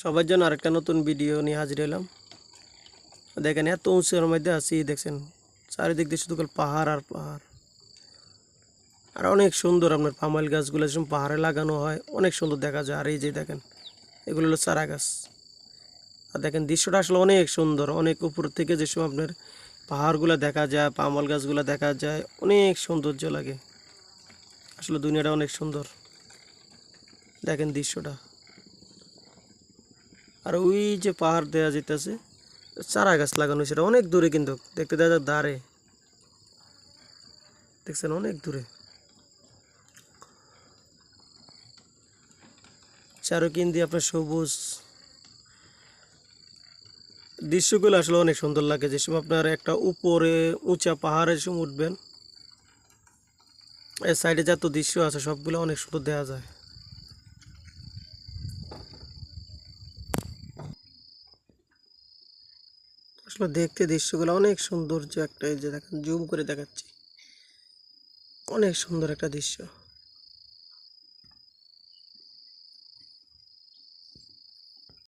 সবার জন্য আরেকটা নতুন ভিডিও নিয়ে হাজির হলাম। দেখেন এত উঁচুর মধ্যে আছি, দেখছেন চারিদিক দিয়ে শুধু পাহাড় আর পাহাড়। আর অনেক সুন্দর, আপনার পামাইল গাছগুলো যেসব পাহাড়ে লাগানো হয় অনেক সুন্দর দেখা যায়। আর এই যে দেখেন এগুলো হলো চারা গাছ। আর দেখেন দৃশ্যটা আসলে অনেক সুন্দর, অনেক উপর থেকে যেসব আপনার পাহাড়গুলো দেখা যায়, পামাইল গাছগুলো দেখা যায়, অনেক সৌন্দর্য লাগে। আসলে দুনিয়াটা অনেক সুন্দর, দেখেন দৃশ্যটা। আর ওই যে পাহাড় দেওয়া যেতেছে, চারা গাছ লাগানো সেটা অনেক দূরে, কিন্তু দেখতে দেখা যায় ধারে, দেখছেন অনেক দূরে। চারকিন দিয়ে আপনার সবুজ দৃশ্যগুলো আসলে অনেক সুন্দর লাগে। যে সময় আপনার একটা উপরে উঁচা পাহাড়ের সময় উঠবেন, এর সাইডে যত দৃশ্য আছে সবগুলো অনেক সুন্দর দেখা যায়। আসলে দেখতে দৃশ্যগুলো অনেক সৌন্দর্য একটা, এই যে দেখেন জুম করে দেখাচ্ছি, অনেক সুন্দর একটা দৃশ্য।